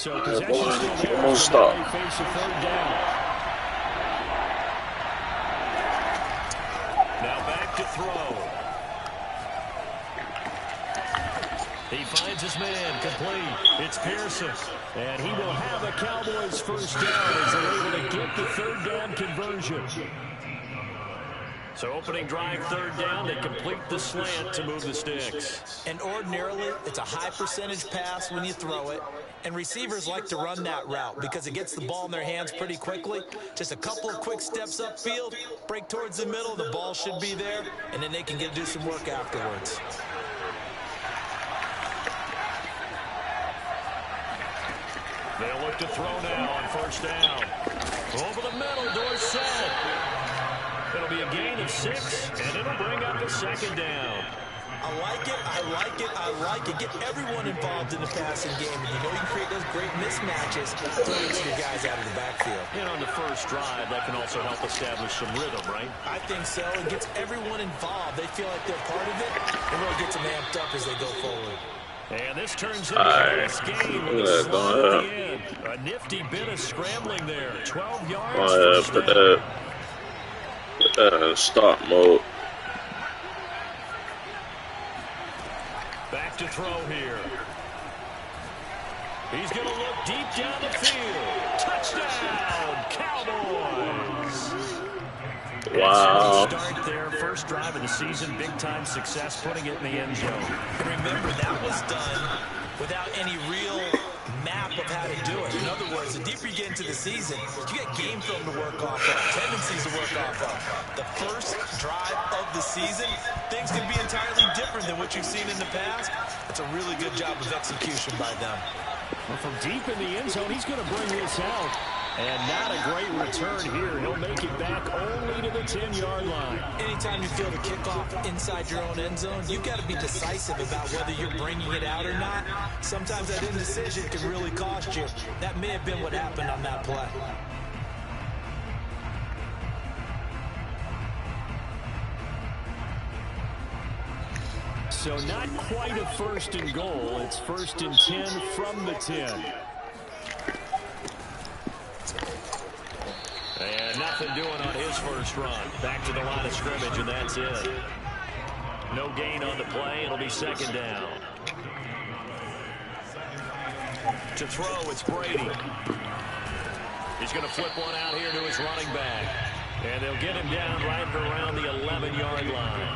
So possession still there. Almost stop. They face a third down. Now back to throw. He finds his man complete. It's Pearson. And he will have a Cowboys first down as they're able to get the third down conversion. So opening drive, third down, they complete the slant to move the sticks. And ordinarily, it's a high percentage pass when you throw it. And receivers like to run that route because it gets the ball in their hands pretty quickly. Just a couple of quick steps upfield, break towards the middle, the ball should be there, and then they can do some work afterwards. They'll look to throw now on first down. Over the middle, Dorsett. It'll be a gain of 6, and it'll bring up a second down. I like it, I like it, I like it. Get everyone involved in the passing game. And you know you can create those great mismatches throwing to your guys out of the backfield. And on the first drive, that can also help establish some rhythm, right? I think so. It gets everyone involved. They feel like they're part of it. It really gets them amped up as they go forward. And this turns into a close game with a slide at the end. A nifty bit of scrambling there. 12 yards. Put that in stop mode. Back to throw here. He's going to look deep down the field. Touchdown, Cowboys. Wow. Start there, first drive of the season, big-time success, putting it in the end zone. And remember, that was done without any real map of how to do it. In other words, the deeper you get into the season, you got game film to work off of, tendencies to work off of. The first drive of the season, things can be entirely different than what you've seen in the past. It's a really good job of execution by them. Well, from deep in the end zone, he's going to bring this out. And not a great return here. He'll make it back only to the 10-yard line. Anytime you feel the kickoff inside your own end zone, you've got to be decisive about whether you're bringing it out or not. Sometimes that indecision can really cost you. That may have been what happened on that play. So not quite a first and goal. It's first and 10 from the 10. And nothing doing on his first run. Back to the line of scrimmage, and that's it. No gain on the play. It'll be second down. To throw, it's Brady. He's going to flip one out here to his running back. And they'll get him down right around the 11-yard line.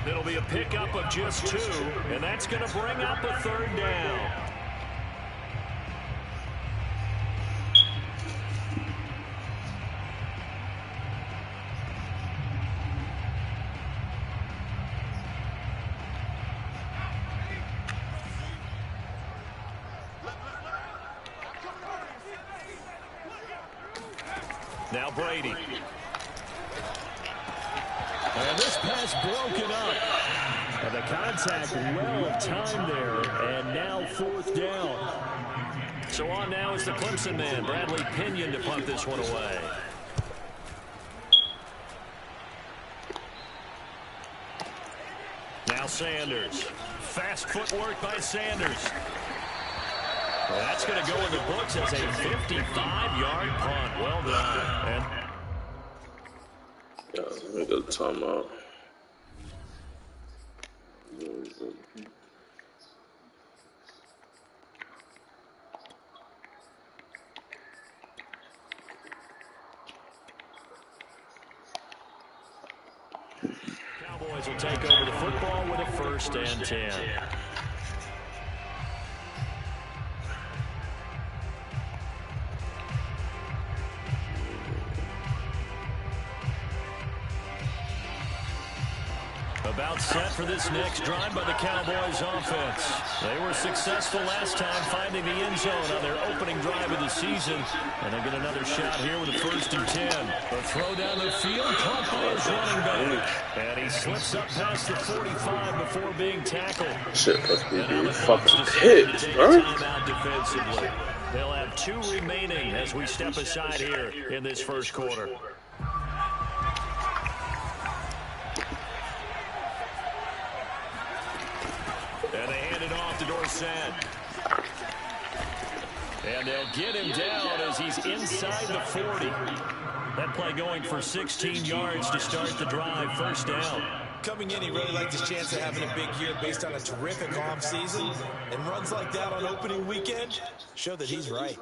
It'll be a pickup of just 2, and that's going to bring up a third down. Now Brady. And this pass broken up. And the contact well timed there. And now fourth down. So on now is the Clemson man, Bradley Pinion, to punt this one away. Now Sanders. Fast footwork by Sanders. Well, that's going to go in the books as a 55-yard punt. Well done. And yeah, let me go to timeout. Cowboys will take over the football with a first and 10. About set for this next drive by the Cowboys offense. They were successful last time finding the end zone on their opening drive of the season. And they get another shot here with a first and 10. A throw down the field, caught by his running back. And he slips up past the 45 before being tackled. Shit, must be being fucking hit, bro. Defensively. They'll have 2 remaining as we step aside here in this first quarter. And they hand it off to Dorsett. And they'll get him down as he's inside the 40. That play going for 16 yards to start the drive. First down. Coming in, he really liked his chance of having a big year based on a terrific offseason. And runs like that on opening weekend show that he's right.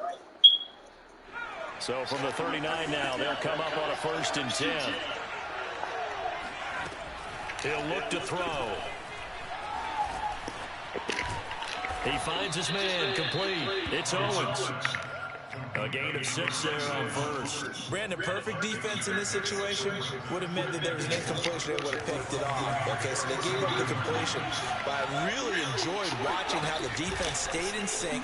So from the 39 now, they'll come up on a 1st and 10. He'll look to throw. He finds his man, complete. It's Owens. A gain of 6 there on 1st. Brandon, perfect defense in this situation would have meant that there was an incompletion. They would have picked it off. Okay, so they gave up the completion. But I really enjoyed watching how the defense stayed in sync,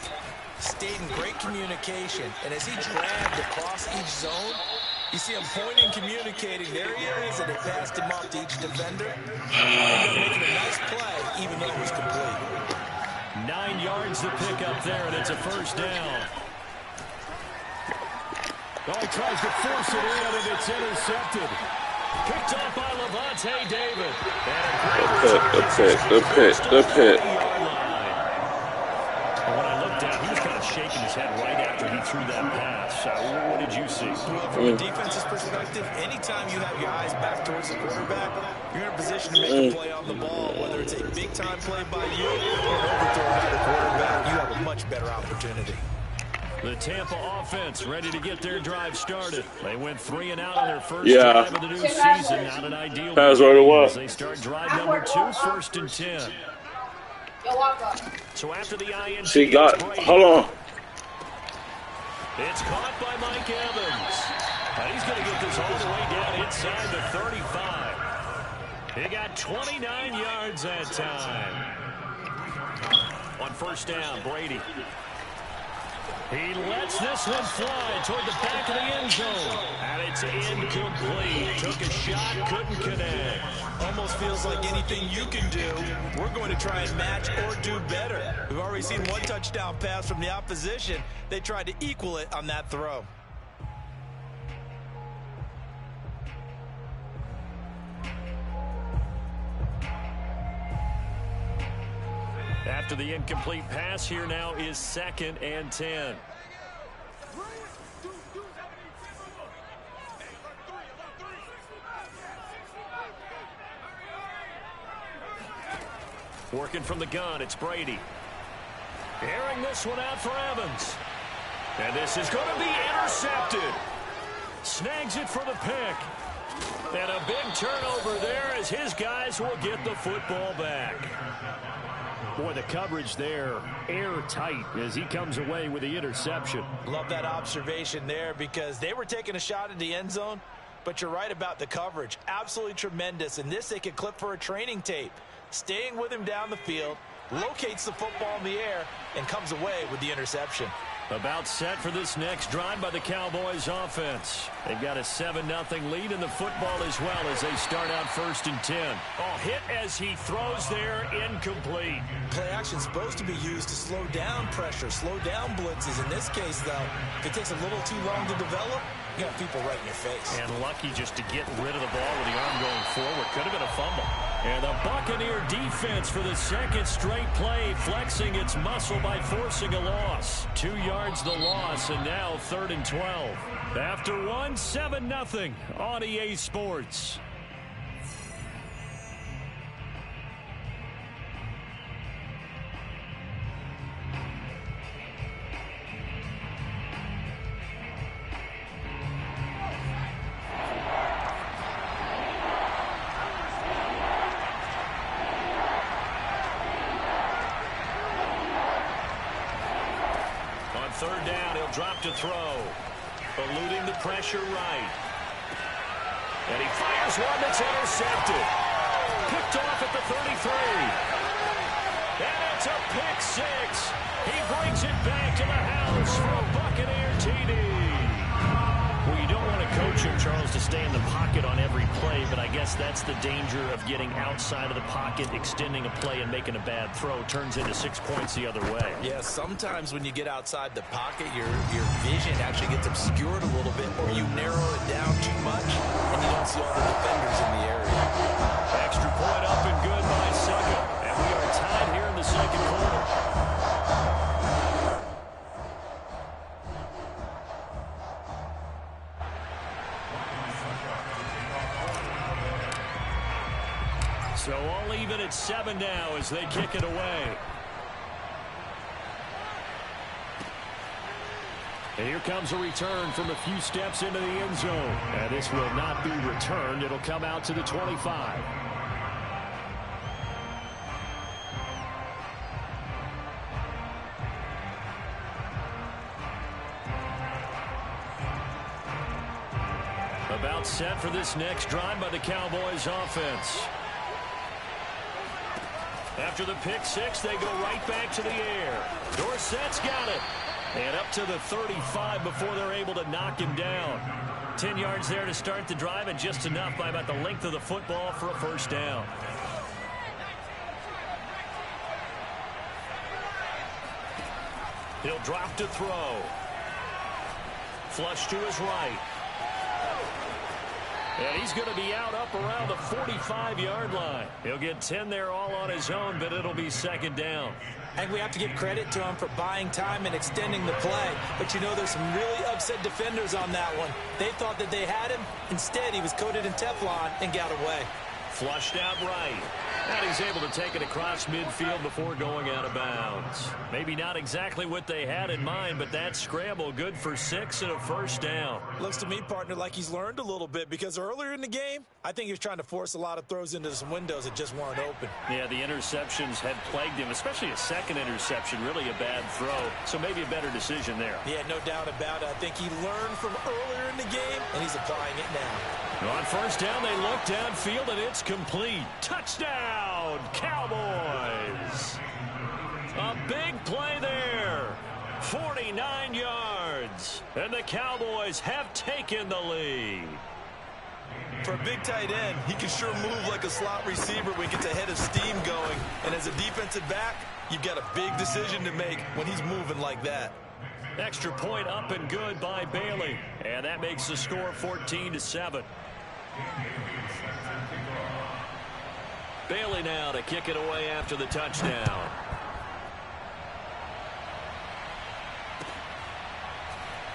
stayed in great communication. And as he dragged across each zone, you see him pointing, communicating. There he is, and they passed him off to each defender. And making a nice play, even though it was complete. 9 yards to pick up there, and it's a 1st down. Oh, he tries to force it in, and it's intercepted. Picked off by Levante David. The pit. When I looked at, he was kind of shaking his head right after he threw that pass. What did you see? Well, from a defense's perspective, anytime you have your eyes back towards the quarterback, you're in a position to make a play on the ball. Whether it's a big-time play by you or an overthrow by the quarterback, you have a much better opportunity. The Tampa offense ready to get their drive started. They went 3 and out on their first drive of the new season. Not an ideal as they start drive number 2, 1st and 10. So after the INT, hold on. It's caught by Mike Evans. And he's going to get this all the way down inside the 35. He got 29 yards that time. On 1st down, Brady. He lets this one fly toward the back of the end zone. And it's incomplete. Took a shot, couldn't connect. Almost feels like anything you can do, we're going to try and match or do better. We've already seen one touchdown pass from the opposition. They tried to equal it on that throw. After the incomplete pass, here now is 2nd and 10. Working from the gun, it's Brady. Airing this one out for Evans. And this is going to be intercepted. Snags it for the pick. And a big turnover there as his guys will get the football back. Boy, the coverage there, airtight as he comes away with the interception. Love that observation there because they were taking a shot at the end zone, but you're right about the coverage. Absolutely tremendous. And this they could clip for a training tape. Staying with him down the field, locates the football in the air, and comes away with the interception. About set for this next drive by the Cowboys offense. They've got a 7-0 lead in the football as well as they start out 1st and 10. Oh, hit as he throws there, incomplete. Play action supposed to be used to slow down pressure, slow down blitzes. In this case, though, if it takes a little too long to develop, you got people right in your face. And lucky just to get rid of the ball with the arm going forward. Could have been a fumble. And the Buccaneer defense for the 2nd straight play, flexing its muscle by forcing a loss. 2 yards the loss, and now 3rd and 12. After one, 7-0 on EA Sports. Third down, he'll drop to throw. Eluding the pressure right. And he fires one that's intercepted. Picked off at the 33. And it's a pick 6. He brings it back to the house for a Buccaneer TD. Well, you don't want to coach him, Charles, to stay in the pocket on every play, but I guess that's the danger of getting outside of the pocket, extending a play, and making a bad throw. Turns into 6 points the other way. Yeah, sometimes when you get outside the pocket, your vision actually gets obscured a little bit, or you narrow it down too much, and you don't see all the defenders in the area. Extra point up and good by Sugga. And we are tied here in the 2nd quarter. So all even at 7 now as they kick it away. And here comes a return from a few steps into the end zone. And this will not be returned. It'll come out to the 25. About set for this next drive by the Cowboys offense. After the pick six, they go right back to the air. Dorsett's got it. And up to the 35 before they're able to knock him down. 10 yards there to start the drive, and just enough by about the length of the football for a first down. He'll drop to throw. Flush to his right. And he's going to be out up around the 45-yard line. He'll get 10 there all on his own, but it'll be second down. I think we have to give credit to him for buying time and extending the play. But, you know, there's some really upset defenders on that one. They thought that they had him. Instead, he was coated in Teflon and got away. Flushed out right. And he's able to take it across midfield before going out of bounds. Maybe not exactly what they had in mind, but that scramble good for 6 and a first down. Looks to me, partner, like he's learned a little bit, because earlier in the game, I think he was trying to force a lot of throws into some windows that just weren't open. Yeah, the interceptions had plagued him, especially a second interception, really a bad throw. So maybe a better decision there. Yeah, no doubt about it. I think he learned from earlier in the game, and he's applying it now. On first down, they look downfield, and it's complete. Touchdown, Cowboys! A big play there. 49 yards. And the Cowboys have taken the lead. For a big tight end, he can sure move like a slot receiver when he gets a head of steam going. And as a defensive back, you've got a big decision to make when he's moving like that. Extra point up and good by Bailey. And that makes the score 14-7. Bailey now to kick it away after the touchdown.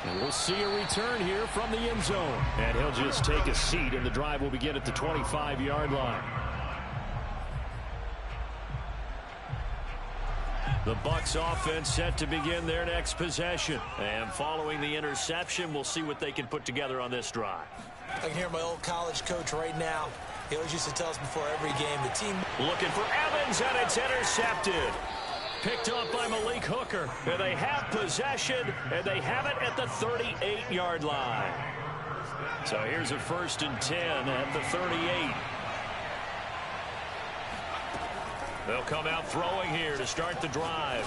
And we'll see a return here from the end zone. And he'll just take a seat, and the drive will begin at the 25-yard line. The Bucs offense set to begin their next possession. And following the interception, we'll see what they can put together on this drive. I can hear my old college coach right now. He always used to tell us before every game, the team looking for Evans, and it's intercepted. Picked up by Malik Hooker. And they have possession, and they have it at the 38-yard line. So here's a 1st and 10 at the 38. They'll come out throwing here to start the drive.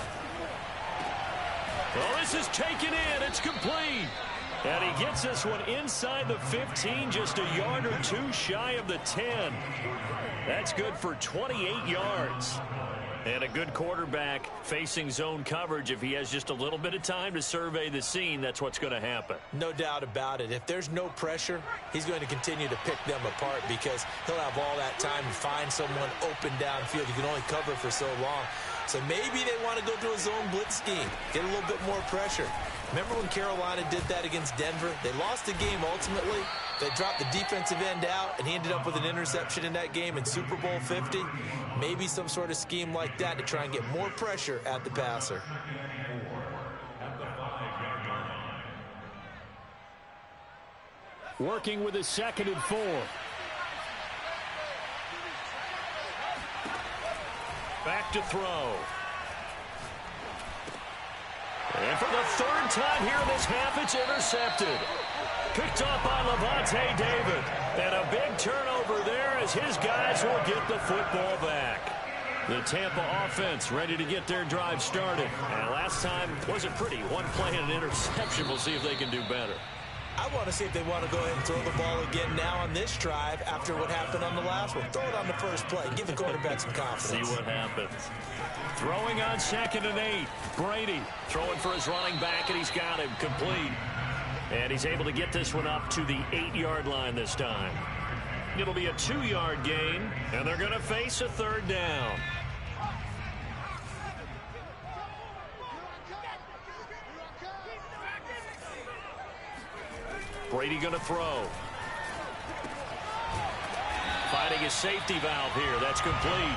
Well, this is taken in. It's complete. And he gets this one inside the 15, just a yard or two shy of the 10. That's good for 28 yards. And a good quarterback facing zone coverage. If he has just a little bit of time to survey the scene, that's what's going to happen. No doubt about it. If there's no pressure, he's going to continue to pick them apart, because he'll have all that time to find someone open downfield. You can only cover for so long. So maybe they want to go to a zone blitz scheme, get a little bit more pressure. Remember when Carolina did that against Denver? They lost the game ultimately. They dropped the defensive end out, and he ended up with an interception in that game in Super Bowl 50. Maybe some sort of scheme like that to try and get more pressure at the passer. Working with a 2nd and 4. Back to throw. And for the 3rd time here in this half, it's intercepted. Picked up by Levante David. And a big turnover there as his guys will get the football back. The Tampa offense ready to get their drive started. And last time wasn't pretty. One play and an interception. We'll see if they can do better. I want to see if they want to go ahead and throw the ball again now on this drive after what happened on the last one. Throw it on the first play. Give the quarterback some confidence. See what happens. Throwing on 2nd and 8. Brady throwing for his running back, and he's got him complete. And he's able to get this one up to the 8-yard line this time. It'll be a 2-yard gain, and they're going to face a 3rd down. Brady going to throw. Finding his safety valve here. That's complete.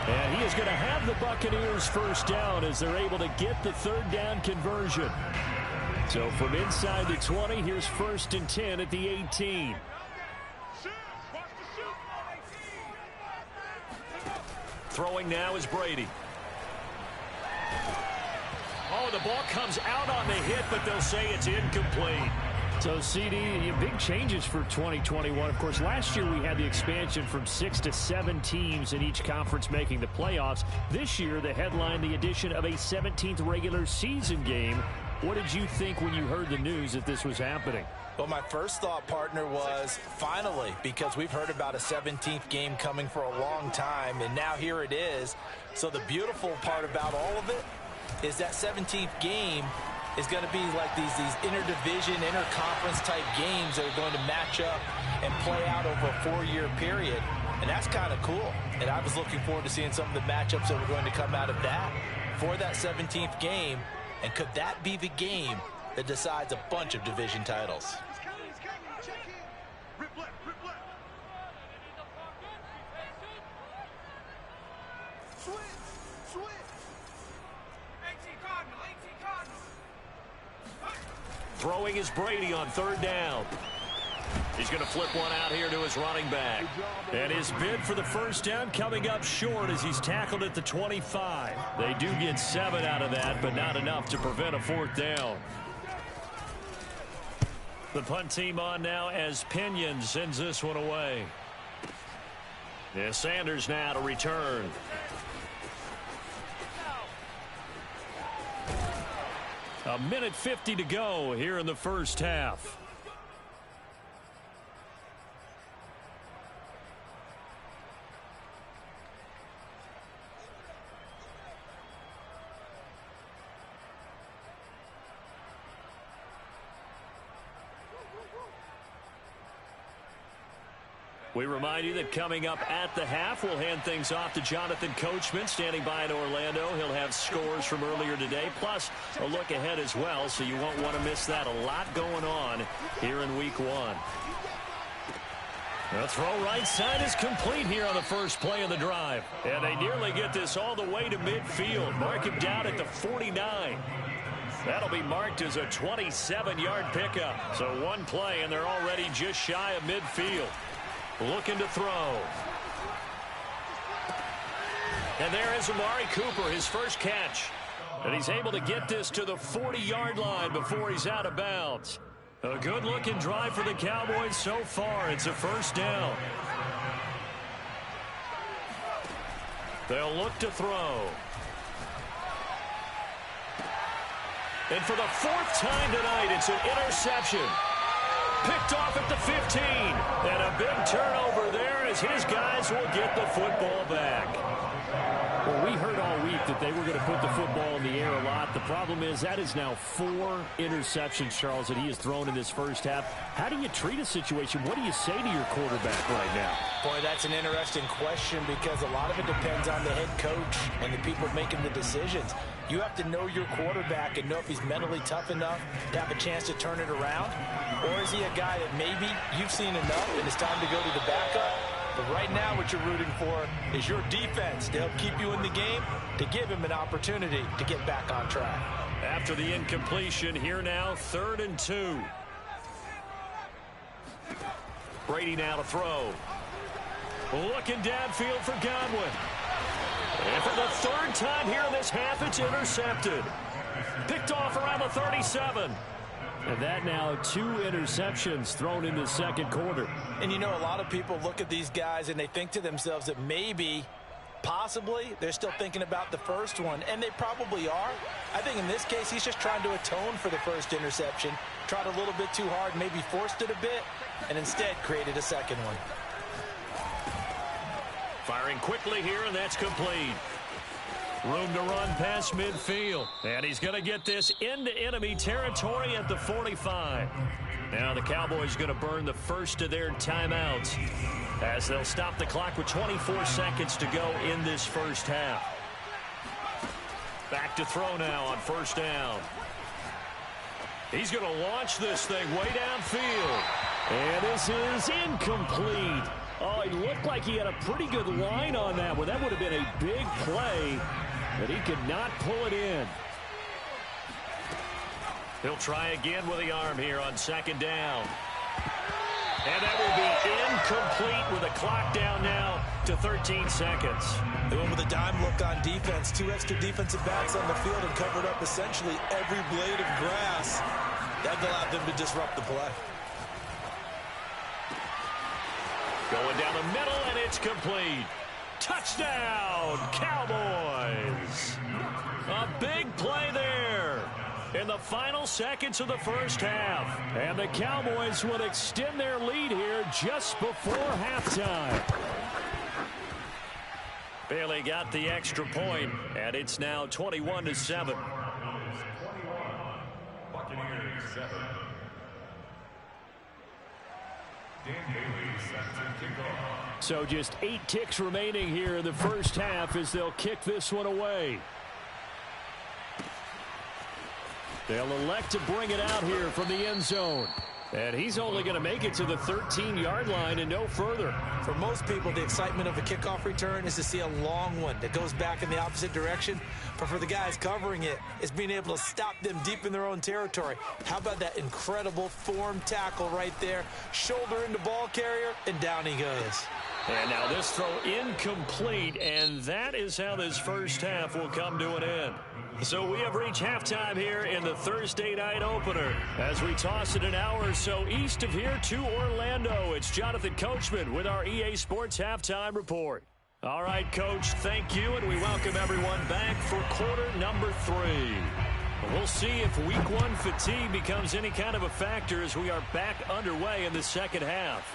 And he is going to have the Buccaneers first down as they're able to get the third down conversion. So from inside the 20, here's 1st and 10 at the 18. Throwing now is Brady. Oh, the ball comes out on the hit, but they'll say it's incomplete. So, CD, big changes for 2021. Of course, last year we had the expansion from 6 to 7 teams in each conference making the playoffs. This year, the headline, the addition of a 17th regular season game. What did you think when you heard the news that this was happening? Well, my first thought, partner, was finally, because we've heard about a 17th game coming for a long time, and now here it is. So the beautiful part about all of it is that 17th game is going to be like these interdivision, interconference type games that are going to match up and play out over a 4-year period. And that's kind of cool. And I was looking forward to seeing some of the matchups that were going to come out of that for that 17th game. And could that be the game that decides a bunch of division titles? Throwing is Brady on 3rd down. He's going to flip one out here to his running back. And his bid for the first down coming up short as he's tackled at the 25. They do get 7 out of that, but not enough to prevent a 4th down. The punt team on now as Pinion sends this one away. Yeah, Sanders now to return. A minute 50 to go here in the first half. We remind you that coming up at the half, we'll hand things off to Jonathan Coachman standing by in Orlando. He'll have scores from earlier today, plus a look ahead as well, so you won't want to miss that. A lot going on here in week 1. The throw right side is complete here on the first play of the drive. And they nearly get this all the way to midfield. Mark him down at the 49. That'll be marked as a 27-yard pickup. So one play, and they're already just shy of midfield. Looking to throw. And there is Amari Cooper, his first catch. And he's able to get this to the 40-yard line before he's out of bounds. A good-looking drive for the Cowboys so far. It's a first down. They'll look to throw. And for the 4th time tonight, it's an interception. Picked off at the 15. And a big turnover there as his guys will get the football back. Well, we heard all week that they were going to put the football in the air a lot. The problem is that is now 4 interceptions, Charles, that he has thrown in this first half. How do you treat a situation? What do you say to your quarterback right now? Boy, that's an interesting question because a lot of it depends on the head coach and the people making the decisions. You have to know your quarterback and know if he's mentally tough enough to have a chance to turn it around. Or is he a guy that maybe you've seen enough and it's time to go to the backup? But right now what you're rooting for is your defense to help keep you in the game, to give him an opportunity to get back on track. After the incompletion, here now, 3rd and 2. Brady now to throw. Looking downfield for Godwin. And for the 3rd time here in this half, it's intercepted. Picked off around the 37. And that now 2 interceptions thrown in the second quarter. And you know, a lot of people look at these guys and they think to themselves that maybe, possibly, they're still thinking about the first one. And they probably are. I think in this case, he's just trying to atone for the first interception. Tried a little bit too hard, maybe forced it a bit, and instead created a second one. Firing quickly here, and that's complete. Room to run past midfield. And he's going to get this into enemy territory at the 45. Now the Cowboys going to burn the first of their timeouts as they'll stop the clock with 24 seconds to go in this first half. Back to throw now on first down. He's going to launch this thing way downfield. And this is incomplete. Oh, he looked like he had a pretty good line on that one. That would have been a big play, but he could not pull it in. He'll try again with the arm here on second down. And that will be incomplete with the clock down now to 13 seconds. They went with a dime look on defense. 2 extra defensive backs on the field and covered up essentially every blade of grass. That allowed them to disrupt the play. Going down the middle, and it's complete. Touchdown, Cowboys. A big play there in the final seconds of the first half. And the Cowboys will extend their lead here just before halftime. Bailey got the extra point, and it's now 21-7. Buccaneers 7. Dan Bailey set to kick off. So just 8 ticks remaining here in the first half as they'll kick this one away. They'll elect to bring it out here from the end zone. And he's only going to make it to the 13-yard line and no further. For most people, the excitement of a kickoff return is to see a long one that goes back in the opposite direction. But for the guys covering it, it's being able to stop them deep in their own territory. How about that incredible form tackle right there? Shoulder into ball carrier, and down he goes. And now this throw incomplete, and that is how this first half will come to an end. So we have reached halftime here in the Thursday night opener. As we toss it an hour or so east of here to Orlando, it's Jonathan Coachman with our EA Sports Halftime Report. All right, Coach, thank you, and we welcome everyone back for quarter number 3. We'll see if week 1 fatigue becomes any kind of a factor as we are back underway in the second half.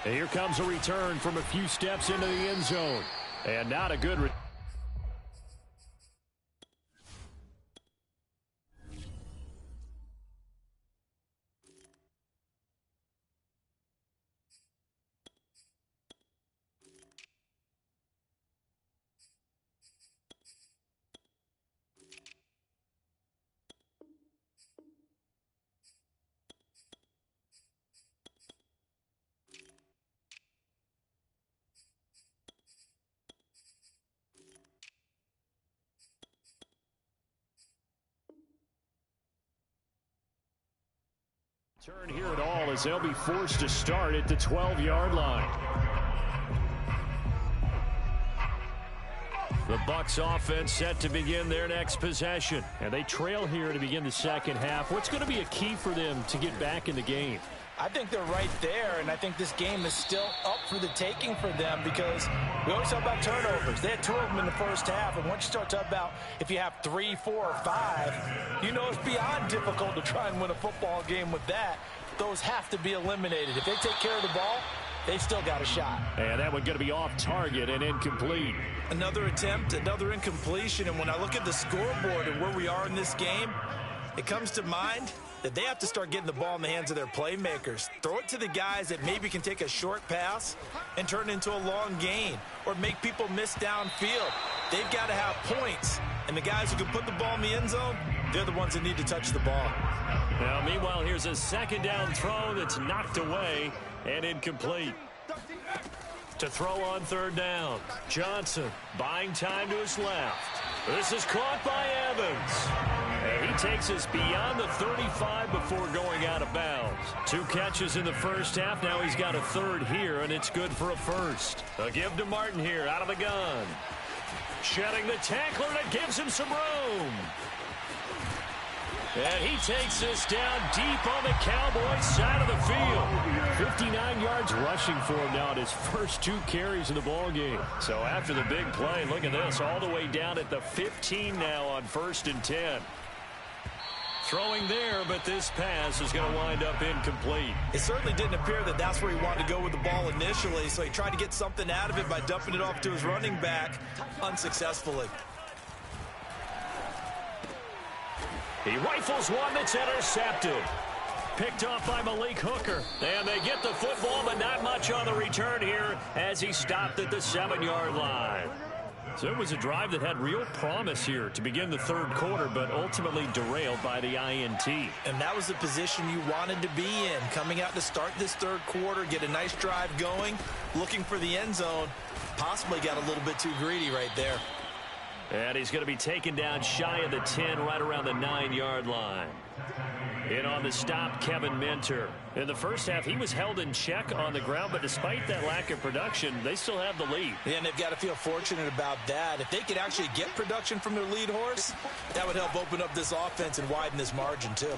And here comes a return from a few steps into the end zone. And not a good return. Turn here at all as they'll be forced to start at the 12-yard line. The Bucs offense set to begin their next possession. And they trail here to begin the second half. What's going to be a key for them to get back in the game? I think they're right there, and I think this game is still up for the taking for them because we always talk about turnovers. They had 2 of them in the first half, and once you start talking about if you have 3, 4, or 5, you know it's beyond difficult to try and win a football game with that. Those have to be eliminated. If they take care of the ball, they've still got a shot. And that one going to be off target and incomplete. Another attempt, another incompletion, and when I look at the scoreboard and where we are in this game, it comes to mind that they have to start getting the ball in the hands of their playmakers. Throw it to the guys that maybe can take a short pass and turn it into a long gain or make people miss downfield. They've got to have points, and the guys who can put the ball in the end zone, they're the ones that need to touch the ball. Now, meanwhile, here's a second down throw that's knocked away and incomplete. To throw on third down, Johnson buying time to his left. This is caught by Evans. And he takes us beyond the 35 before going out of bounds. 2 catches in the first half. Now he's got a third here, and it's good for a first. A give to Martin here out of the gun. Shedding the tackler that gives him some room. And he takes this down deep on the Cowboys side of the field. 59 yards rushing for him now in his first 2 carries in the ballgame. So after the big play, look at this, all the way down at the 15 now on 1st and 10. Throwing there, but this pass is going to wind up incomplete. It certainly didn't appear that that's where he wanted to go with the ball initially, so he tried to get something out of it by dumping it off to his running back unsuccessfully. He rifles one that's intercepted. Picked off by Malik Hooker. And they get the football, but not much on the return here as he stopped at the 7-yard line. So it was a drive that had real promise here to begin the third quarter, but ultimately derailed by the INT. And that was the position you wanted to be in, coming out to start this third quarter, get a nice drive going, looking for the end zone. Possibly got a little bit too greedy right there. And he's going to be taken down shy of the 10, right around the 9-yard line. In on the stop, Kevin Minter. In the first half, he was held in check on the ground, but despite that lack of production, they still have the lead. Yeah, and they've got to feel fortunate about that. If they could actually get production from their lead horse, that would help open up this offense and widen this margin, too.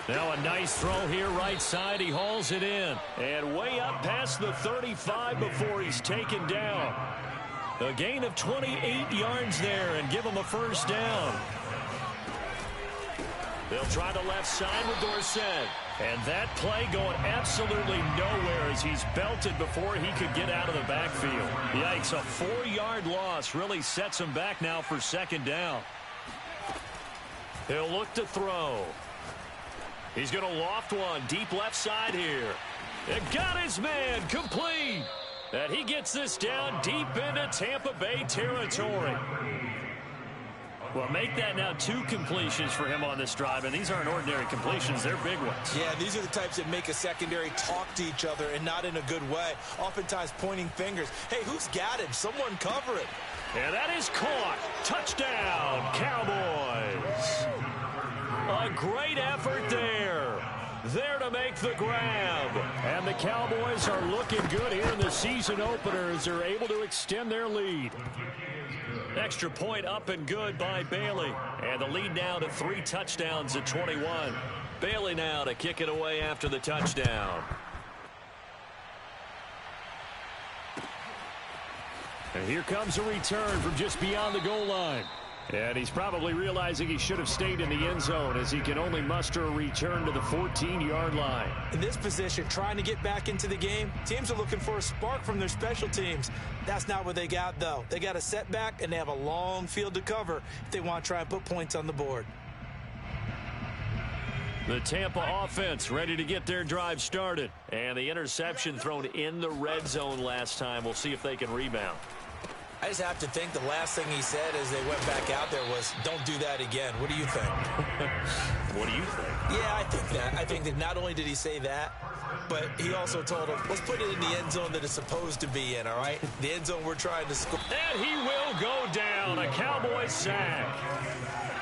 Now a nice throw here right side. He hauls it in. And way up past the 35 before he's taken down. A gain of 28 yards there and give him a first down. They'll try the left side with Dorsett. And that play going absolutely nowhere as he's belted before he could get out of the backfield. Yikes, a 4-yard loss really sets him back now for second down. He'll look to throw. He's going to loft one deep left side here. It got his man complete. And he gets this down deep into Tampa Bay territory. Well, make that now 2 completions for him on this drive, and these aren't ordinary completions. They're big ones. Yeah, these are the types that make a secondary talk to each other and not in a good way. Oftentimes pointing fingers. Hey, who's got him? Someone cover it. And that is caught. Touchdown, Cowboys. A great effort there. There to make the grab. And the Cowboys are looking good here in the season opener as they're able to extend their lead. Extra point up and good by Bailey. And the lead now to 3 touchdowns at 21. Bailey now to kick it away after the touchdown. And here comes a return from just beyond the goal line. And he's probably realizing he should have stayed in the end zone as he can only muster a return to the 14-yard line. In this position, trying to get back into the game, teams are looking for a spark from their special teams. That's not what they got, though. They got a setback, and they have a long field to cover if they want to try and put points on the board. The Tampa offense ready to get their drive started. And the interception thrown in the red zone last time. We'll see if they can rebound. I just have to think the last thing he said as they went back out there was, don't do that again. What do you think? What do you think? Yeah, I think that. I think that not only did he say that, but he also told him, let's put it in the end zone that it's supposed to be in, all right? The end zone we're trying to score. And he will go down. A Cowboys sack.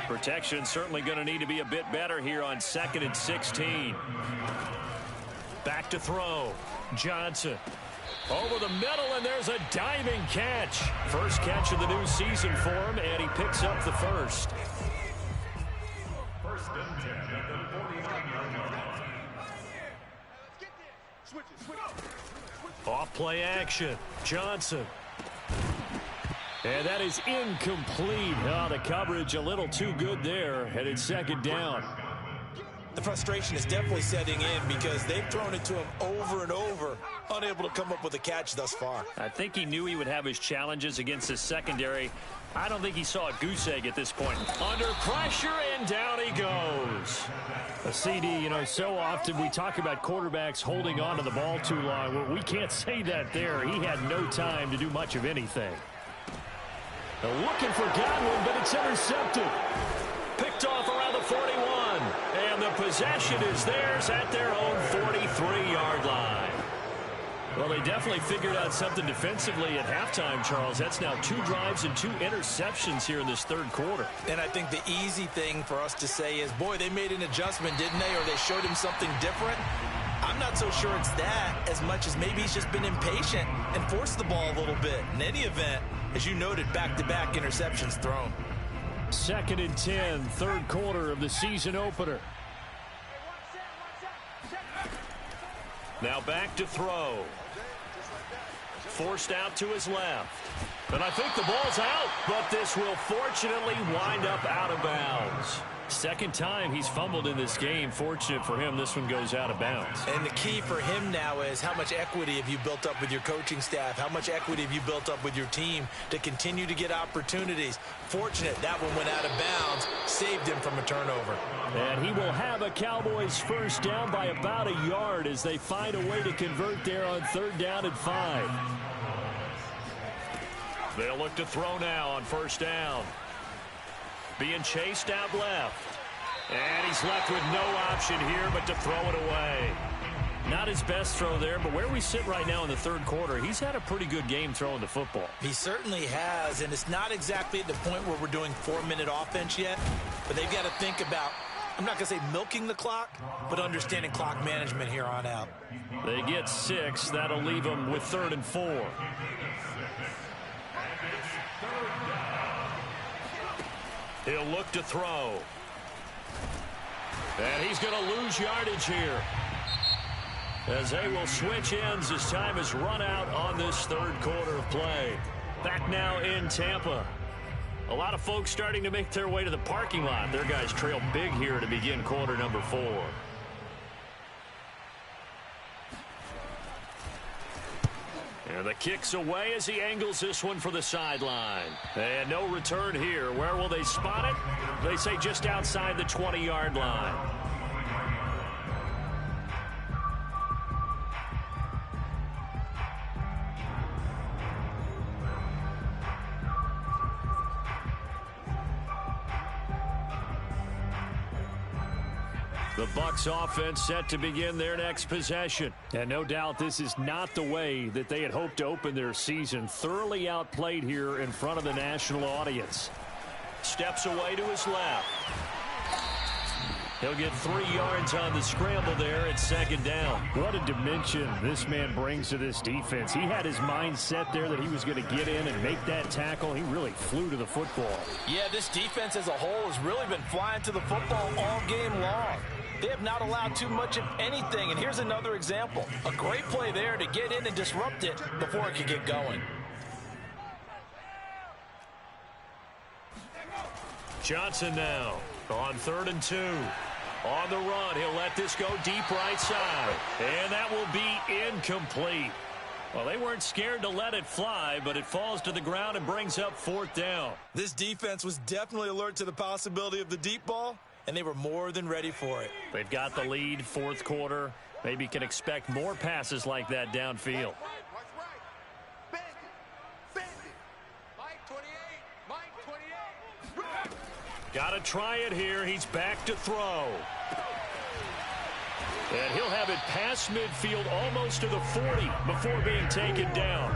Protection certainly going to need to be a bit better here on 2nd and 16. Back to throw. Johnson. Over the middle, and there's a diving catch. First catch of the new season for him, and he picks up the first. First and 10 at the 49-yard line. Off play action. Johnson. And that is incomplete. Oh, the coverage a little too good there, and it's second down. The frustration is definitely setting in because they've thrown it to him over and over, unable to come up with a catch thus far. I think he knew he would have his challenges against his secondary. I don't think he saw a goose egg at this point. Under pressure, and down he goes. A CD, you know, so often we talk about quarterbacks holding on to the ball too long. Well, we can't say that there. He had no time to do much of anything. Now looking for Godwin, but it's intercepted. Picked off around the 41. And the possession is theirs at their own 43-yard line. Well, they definitely figured out something defensively at halftime, Charles. That's now 2 drives and 2 interceptions here in this third quarter. And I think the easy thing for us to say is, boy, they made an adjustment, didn't they? Or they showed him something different. I'm not so sure it's that as much as maybe he's just been impatient and forced the ball a little bit. In any event, as you noted, back-to-back interceptions thrown. 2nd and 10, third quarter of the season opener. Now back to throw. Forced out to his left. And I think the ball's out, but this will fortunately wind up out of bounds. Second time he's fumbled in this game. Fortunate for him, this one goes out of bounds. And the key for him now is how much equity have you built up with your coaching staff? How much equity have you built up with your team to continue to get opportunities? Fortunate that one went out of bounds, saved him from a turnover. And he will have a Cowboys first down by about a yard as they find a way to convert there on 3rd down and 5. They'll look to throw now on first down. Being chased out left. And he's left with no option here but to throw it away. Not his best throw there, but where we sit right now in the third quarter, he's had a pretty good game throwing the football. He certainly has, and it's not exactly at the point where we're doing 4-minute offense yet, but they've got to think about, I'm not going to say milking the clock, but understanding clock management here on out. They get 6. That'll leave them with 3rd and 4. He'll look to throw. And he's going to lose yardage here, as they will switch ends as time is run out on this third quarter of play. Back now in Tampa. A lot of folks starting to make their way to the parking lot. Their guys trail big here to begin quarter number 4. And the kick's away as he angles this one for the sideline. And no return here. Where will they spot it? They say just outside the 20-yard line. The Bucs offense set to begin their next possession. And no doubt this is not the way that they had hoped to open their season. Thoroughly outplayed here in front of the national audience. Steps away to his left. He'll get 3 yards on the scramble there at second down. What a dimension this man brings to this defense. He had his mind set there that he was going to get in and make that tackle. He really flew to the football. Yeah, this defense as a whole has really been flying to the football all game long. They have not allowed too much of anything, and here's another example. A great play there to get in and disrupt it before it could get going. Johnson now on 3rd and 2. On the run, he'll let this go deep right side. And that will be incomplete. Well, they weren't scared to let it fly, but it falls to the ground and brings up 4th down. This defense was definitely alert to the possibility of the deep ball, and they were more than ready for it. They've got the lead, 4th quarter. Maybe can expect more passes like that downfield. Got to try it here. He's back to throw. And he'll have it past midfield almost to the 40 before being taken down.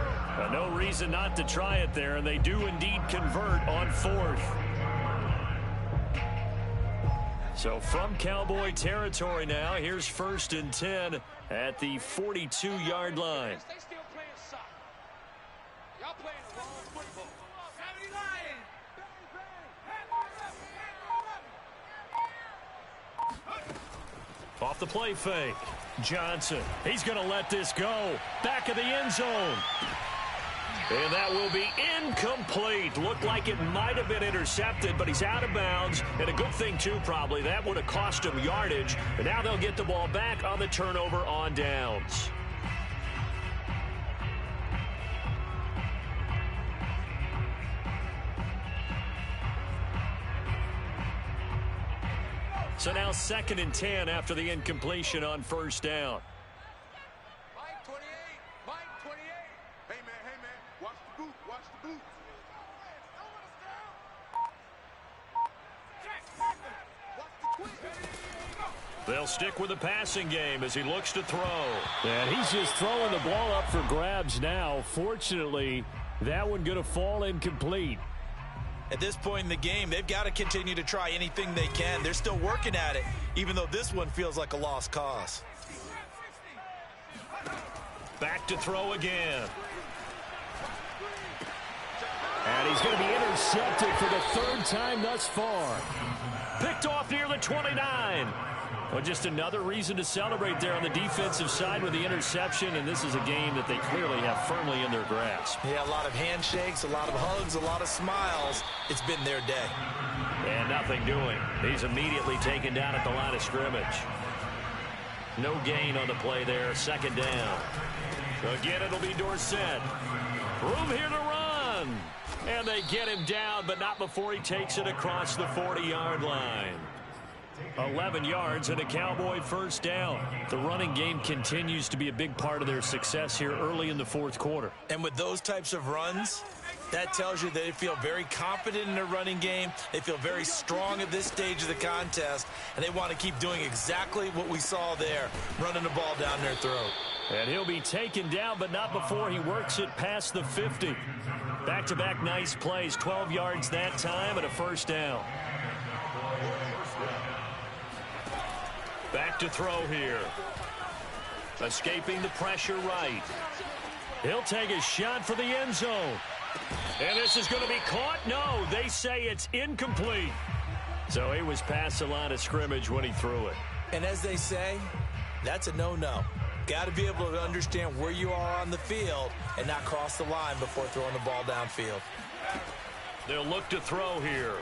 No reason not to try it there, and they do indeed convert on 4th. So from Cowboy territory now, here's 1st and 10 at the 42-yard line. Off the play fake. Johnson. He's going to let this go. Back of the end zone. And that will be incomplete. Looked like it might have been intercepted, but he's out of bounds. And a good thing, too, probably. That would have cost him yardage. And now they'll get the ball back on the turnover on downs. So now 2nd and 10 after the incompletion on 1st down. Mike 28, Mike 28. Hey man, watch the boot, watch the boot. They'll stick with the passing game as he looks to throw. And he's just throwing the ball up for grabs now. Fortunately, that one going to fall incomplete. At this point in the game, they've got to continue to try anything they can. They're still working at it, even though this one feels like a lost cause. Back to throw again. And he's going to be intercepted for the 3rd time thus far. Picked off near the 29. Well, just another reason to celebrate there on the defensive side with the interception, and this is a game that they clearly have firmly in their grasp. Yeah, a lot of handshakes, a lot of hugs, a lot of smiles. It's been their day. And nothing doing. He's immediately taken down at the line of scrimmage. No gain on the play there. 2nd down. Again, it'll be Dorsett. Room here to run. And they get him down, but not before he takes it across the 40-yard line. 11 yards and a Cowboy 1st down. The running game continues to be a big part of their success here early in the 4th quarter. And with those types of runs, That tells you they feel very confident in their running game. They feel very strong at this stage of the contest, and they want to keep doing exactly what we saw there, running the ball down their throat. And he'll be taken down, but not before he works it past the 50. Back-to-back nice plays, 12 yards that time and a first down. Back to throw here. Escaping the pressure right. He'll take a shot for the end zone. And this is going to be caught. No, they say it's incomplete. So he was past the line of scrimmage when he threw it. And as they say, that's a no-no. Got to be able to understand where you are on the field and not cross the line before throwing the ball downfield. They'll look to throw here.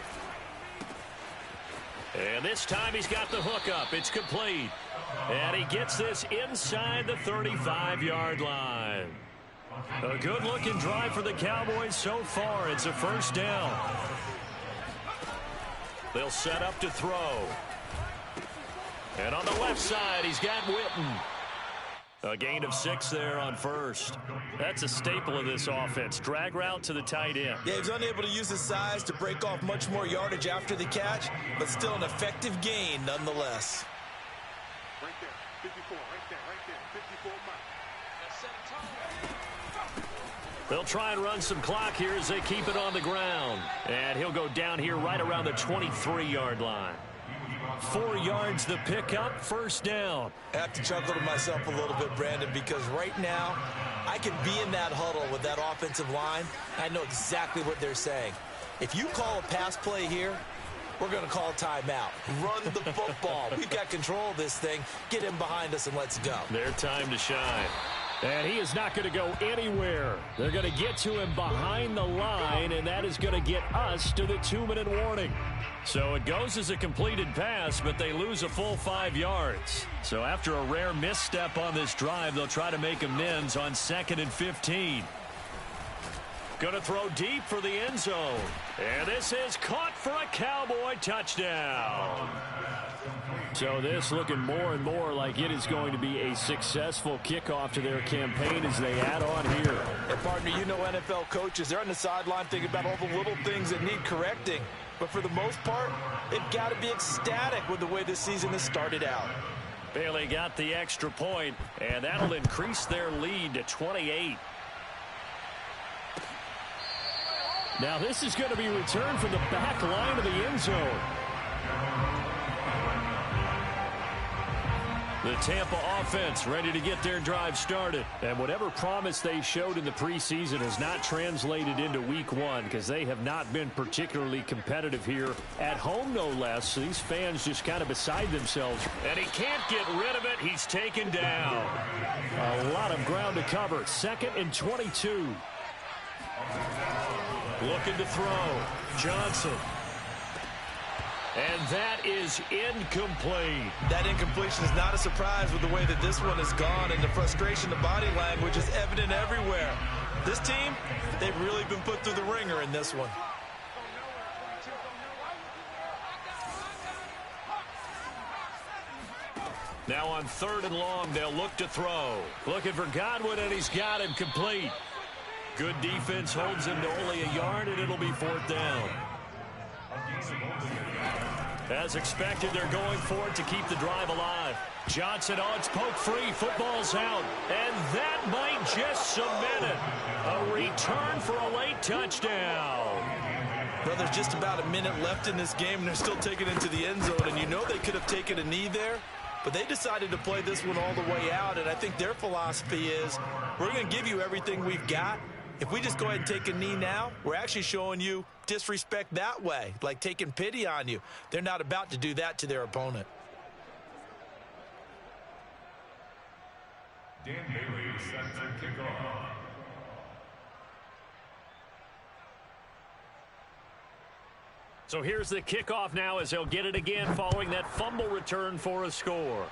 And this time he's got the hook up. It's complete. And he gets this inside the 35-yard line. A good-looking drive for the Cowboys so far. It's a first down. They'll set up to throw. And on the left side, he's got Witten. A gain of 6 there on first. That's a staple of this offense. Drag route to the tight end. Yeah, he's unable to use his size to break off much more yardage after the catch, but still an effective gain nonetheless. Right there, 54, right there, 54 miles. They'll try and run some clock here as they keep it on the ground. And he'll go down here right around the 23-yard line. 4 yards the pickup, first down. I have to chuckle to myself a little bit, Brandon, because right now I can be in that huddle with that offensive line. I know exactly what they're saying. If you call a pass play here, we're going to call a timeout. Run the football. We've got control of this thing. Get him behind us and let's go. Their time to shine. And he is not going to go anywhere. They're going to get to him behind the line, and that is going to get us to the 2-minute warning. So it goes as a completed pass, but they lose a full 5 yards. So after a rare misstep on this drive, they'll try to make amends on 2nd and 15. Going to throw deep for the end zone. And this is caught for a Cowboy touchdown. So this looking more and more like it is going to be a successful kickoff to their campaign as they add on here. And partner, you know NFL coaches, they're on the sideline thinking about all the little things that need correcting. But for the most part, they've got to be ecstatic with the way this season has started out. Bailey got the extra point, and that'll increase their lead to 28. Now this is going to be returned from the back line of the end zone. The Tampa offense ready to get their drive started. And whatever promise they showed in the preseason has not translated into week 1 because they have not been particularly competitive here at home, no less. These fans just kind of beside themselves. And he can't get rid of it. He's taken down. A lot of ground to cover. 2nd and 22. Looking to throw. Johnson. And that is incomplete. That incompletion is not a surprise with the way that this one has gone, and the frustration, the body language is evident everywhere. This team, they've really been put through the ringer in this one. Now on 3rd and long, they'll look to throw. Looking for Godwin, and he's got him complete. Good defense holds him to only a yard, and it'll be 4th down. As expected, they're going for it to keep the drive alive. Johnson, oh, it's poke free. Football's out. And that might just cement it. A return for a late touchdown. Well, there's just about a minute left in this game, and they're still taking it into the end zone. And you know they could have taken a knee there, but they decided to play this one all the way out. And I think their philosophy is, we're going to give you everything we've got. If we just go ahead and take a knee now, we're actually showing you disrespect that way, like taking pity on you. They're not about to do that to their opponent. Dan Bailey set to kick off. So here's the kickoff now as they'll get it again following that fumble return for a score.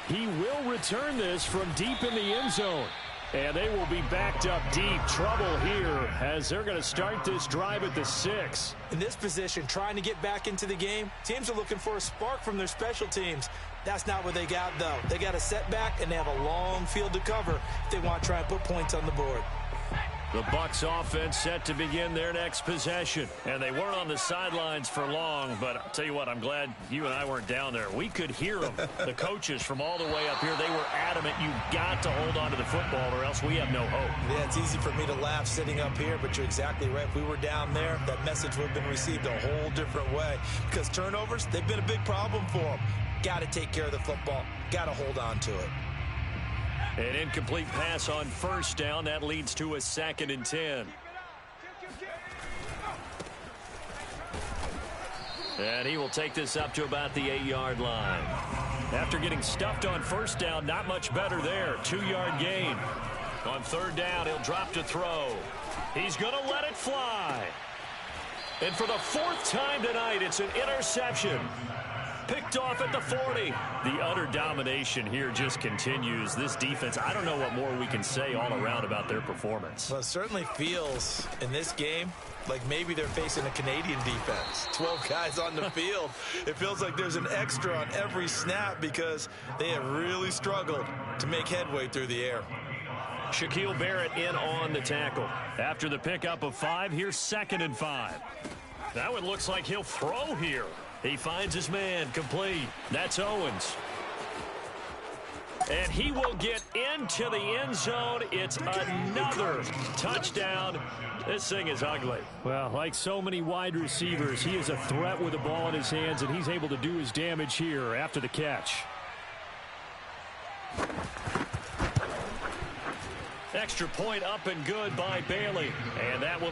He will return this from deep in the end zone. And they will be backed up deep. Trouble here as they're going to start this drive at the 6. In this position, trying to get back into the game, teams are looking for a spark from their special teams. That's not what they got, though. They got a setback, and they have a long field to cover if they want to try and put points on the board. The Bucs offense set to begin their next possession. And they weren't on the sidelines for long, but I'll tell you what, I'm glad you and I weren't down there. We could hear them. The coaches from all the way up here, they were adamant, you've got to hold on to the football or else we have no hope. Yeah, it's easy for me to laugh sitting up here, but you're exactly right. If we were down there, that message would have been received a whole different way. Because turnovers, they've been a big problem for them. Got to take care of the football. Got to hold on to it. An incomplete pass on first down. That leads to a 2nd and 10. And he will take this up to about the 8-yard line. After getting stuffed on first down, not much better there. 2-yard gain. On 3rd down, he'll drop to throw. He's going to let it fly. And for the 4th time tonight, it's an interception. Picked off at the 40. The utter domination here just continues. This defense, I don't know what more we can say all around about their performance. Well, it certainly feels in this game like maybe they're facing a Canadian defense. 12 guys on the field. It feels like there's an extra on every snap because they have really struggled to make headway through the air. Shaquille Barrett in on the tackle. After the pickup of 5, here's 2nd and 5. That one looks like he'll throw here. He finds his man, complete. That's Owens. And he will get into the end zone. It's another touchdown. This thing is ugly. Well, like so many wide receivers, he is a threat with the ball in his hands, and he's able to do his damage here after the catch. Extra point up and good by Bailey. And that will